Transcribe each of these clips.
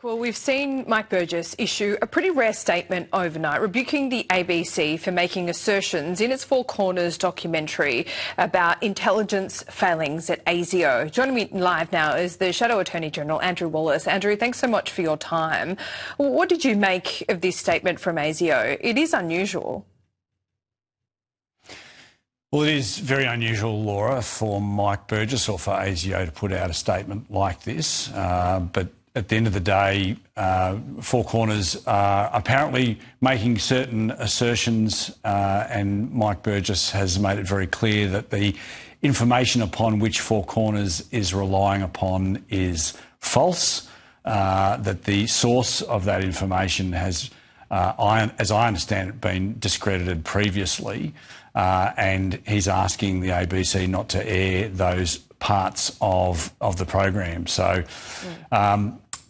Well, we've seen Mike Burgess issue a pretty rare statement overnight, rebuking the ABC for making assertions in its Four Corners documentary about intelligence failings at ASIO. Joining me live now is the Shadow Attorney General, Andrew Wallace. Andrew, thanks so much for your time. What did you make of this statement from ASIO? It is unusual. Well, it is very unusual, Laura, for Mike Burgess or for ASIO to put out a statement like this. But at the end of the day, Four Corners are apparently making certain assertions, and Mike Burgess has made it very clear that the information upon which Four Corners is relying upon is false, that the source of that information has, as I understand it, been discredited previously, and he's asking the ABC not to air those parts of the program. So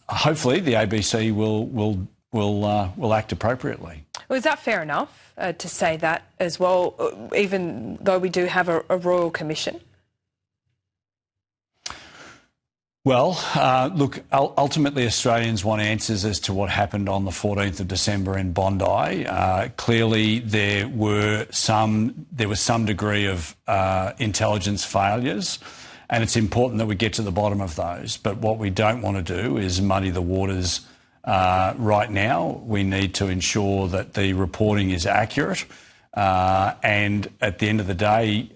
hopefully the ABC will act appropriately. Well, is that fair enough to say that as well, even though we do have a Royal Commission? Well, look, ultimately Australians want answers as to what happened on the 14th of December in Bondi. Clearly there was some degree of intelligence failures, and it's important that we get to the bottom of those. But what we don't want to do is muddy the waters right now. We need to ensure that the reporting is accurate. And at the end of the day,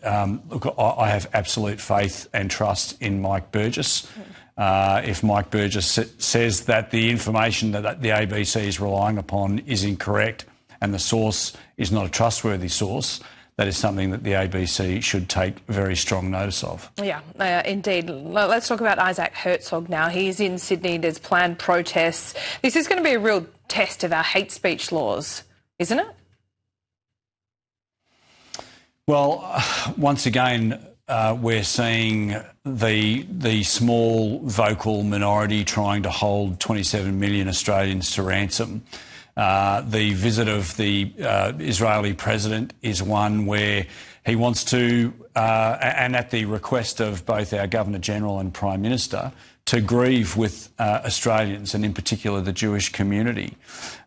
look, I have absolute faith and trust in Mike Burgess. If Mike Burgess says that the information that the ABC is relying upon is incorrect and the source is not a trustworthy source, that is something that the ABC should take very strong notice of. Yeah, indeed. Let's talk about Isaac Herzog now. He's in Sydney. There's planned protests. This is going to be a real test of our hate speech laws, isn't it? Well, once again, we're seeing the small vocal minority trying to hold 27 million Australians to ransom. The visit of the Israeli President is one where he wants to, and at the request of both our Governor-General and Prime Minister, to grieve with Australians and in particular the Jewish community.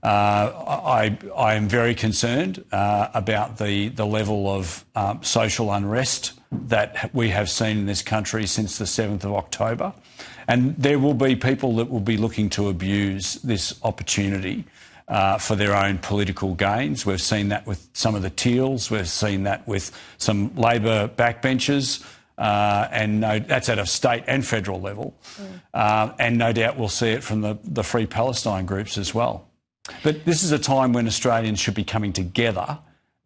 I am very concerned about the level of social unrest that we have seen in this country since the 7th of October. And there will be people that will be looking to abuse this opportunity for their own political gains. We've seen that with some of the Teals. We've seen that with some Labor backbenchers. And that's at a state and federal level. And no doubt we'll see it from the Free Palestine groups as well. But this is a time when Australians should be coming together,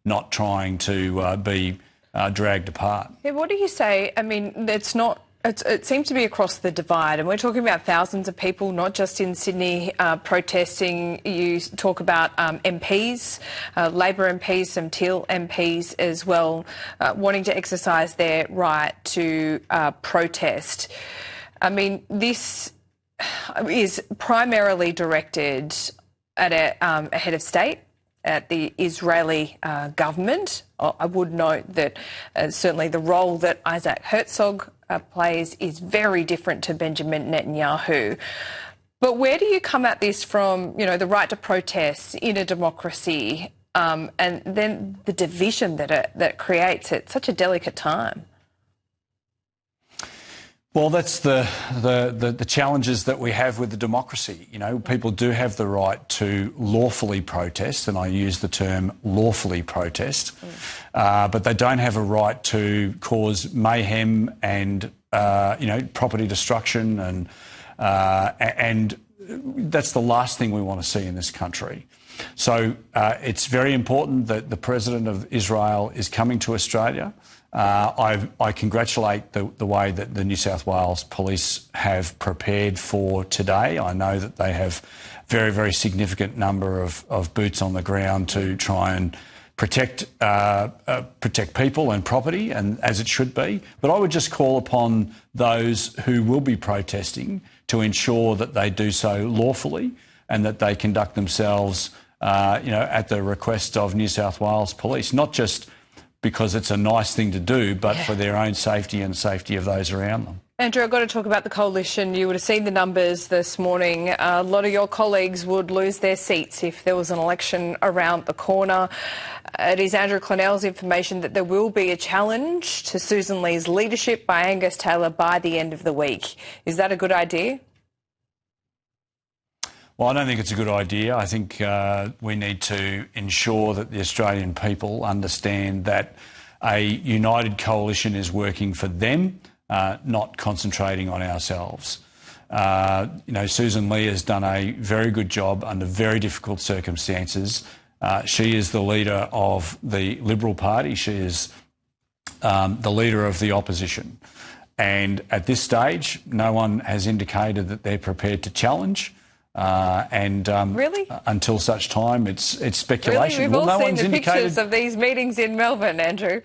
not trying to be dragged apart. Yeah, what do you say? I mean, it seems to be across the divide, and we're talking about thousands of people, not just in Sydney, protesting. You talk about MPs, Labor MPs, some Teal MPs as well, wanting to exercise their right to protest. I mean, this is primarily directed at a head of state, at the Israeli government. I would note that certainly the role that Isaac Herzog plays is very different to Benjamin Netanyahu. But where do you come at this from, the right to protest in a democracy, and then the division that creates at such a delicate time? Well, that's the challenges that we have with the democracy. People do have the right to lawfully protest, and I use the term lawfully protest, but they don't have a right to cause mayhem and property destruction, and that's the last thing we want to see in this country. So it's very important that the President of Israel is coming to Australia. I congratulate the way that the New South Wales Police have prepared for today. I know that they have very, very significant number of boots on the ground to try and protect people and property, and as it should be. But I would just call upon those who will be protesting to ensure that they do so lawfully and that they conduct themselves, at the request of New South Wales Police, not just because it's a nice thing to do, but for their own safety and safety of those around them. Andrew, I've got to talk about the coalition. You would have seen the numbers this morning. A lot of your colleagues would lose their seats if there was an election around the corner. It is Andrew Clennell's information that there will be a challenge to Susan Lee's leadership by Angus Taylor by the end of the week. Is that a good idea? Well, I don't think it's a good idea. I think we need to ensure that the Australian people understand that a united coalition is working for them, not concentrating on ourselves. Susan Lee has done a very good job under very difficult circumstances. She is the leader of the Liberal Party. She is the leader of the opposition. And at this stage, no one has indicated that they're prepared to challenge. Really? Until such time, it's speculation. Really? We've all seen the pictures of these meetings in Melbourne, Andrew.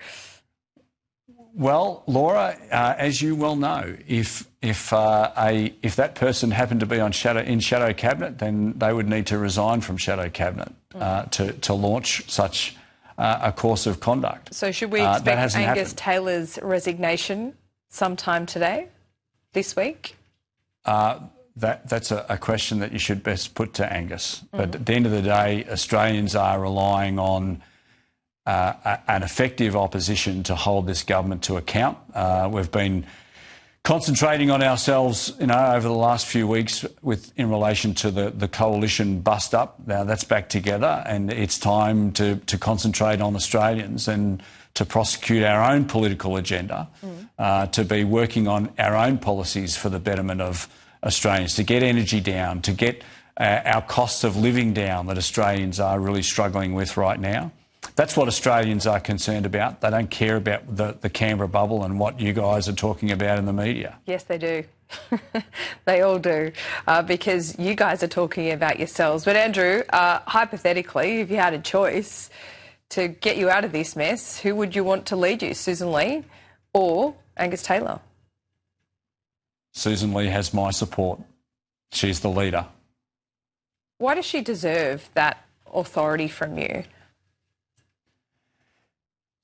Well, Laura, as you well know, if that person happened to be in shadow cabinet, then they would need to resign from shadow cabinet to launch such a course of conduct. So should we expect Angus Taylor's resignation sometime today, this week? That's a question that you should best put to Angus. But at the end of the day, Australians are relying on an effective opposition to hold this government to account. We've been concentrating on ourselves, over the last few weeks in relation to the coalition bust up. Now that's back together, and it's time to concentrate on Australians and to prosecute our own political agenda, to be working on our own policies for the betterment of Australians, to get energy down, to get our costs of living down that Australians are really struggling with right now. That's what Australians are concerned about. They don't care about the Canberra bubble and what you guys are talking about in the media. Yes, they do. They all do, because you guys are talking about yourselves. But Andrew, hypothetically, if you had a choice to get you out of this mess, who would you want to lead you, Susan Lee or Angus Taylor? Susan Lee has my support. She's the leader. Why does she deserve that authority from you?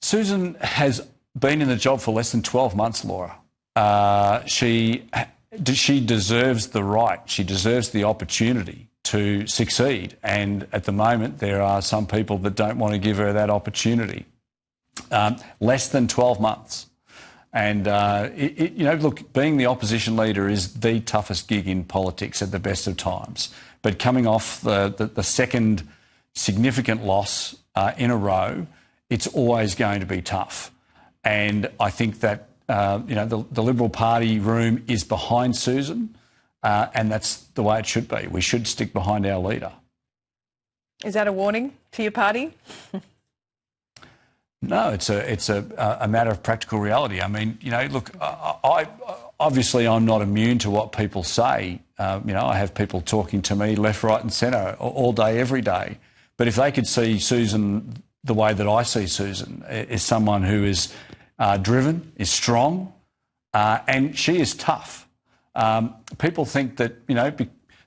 Susan has been in the job for less than 12 months, Laura. She deserves the right, she deserves the opportunity to succeed. And at the moment, there are some people that don't want to give her that opportunity. Less than 12 months. And, look, being the opposition leader is the toughest gig in politics at the best of times. But coming off the second significant loss in a row, it's always going to be tough. And I think that, the Liberal Party room is behind Susan, and that's the way it should be. We should stick behind our leader. Is that a warning to your party? No, it's a matter of practical reality. I mean, look, obviously I'm not immune to what people say. I have people talking to me left, right and centre all day, every day. But if they could see Susan the way that I see Susan, is someone who is driven, is strong, and she is tough. People think that,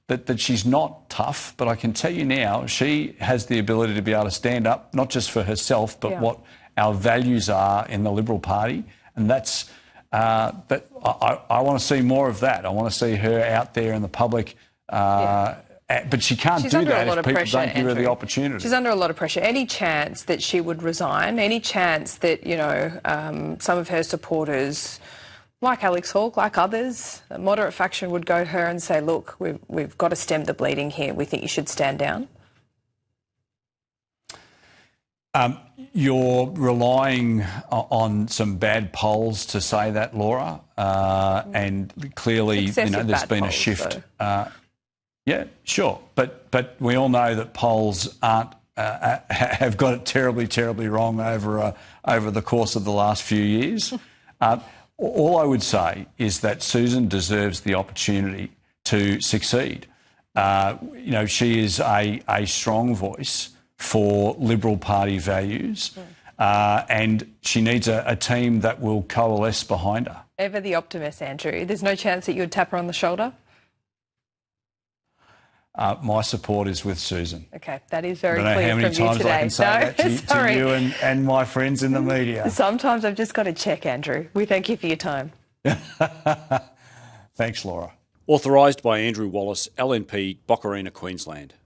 that she's not tough, but I can tell you now, she has the ability to be able to stand up, not just for herself, but what our values are in the Liberal Party. And that's, I want to see more of that. I want to see her out there in the public, but she can't do that if people don't give her the opportunity. She's under a lot of pressure. Any chance that she would resign, any chance that, some of her supporters, like Alex Hawke, like others, a moderate faction would go to her and say, look, we've got to stem the bleeding here. We think you should stand down? You're relying on some bad polls to say that, Laura, and clearly, there's been a shift. Yeah, sure, but we all know that polls have got it terribly, terribly wrong over the course of the last few years. All I would say is that Susan deserves the opportunity to succeed. She is a strong voice for Liberal Party values, and she needs a team that will coalesce behind her. Ever the optimist, Andrew. There's no chance that you would tap her on the shoulder? My support is with Susan. OK, that is very clear from you today. I don't know how many times I can say that to you and my friends in the media. Sometimes I've just got to check, Andrew. We thank you for your time. Thanks, Laura. Authorised by Andrew Wallace, LNP, Boccarina, Queensland.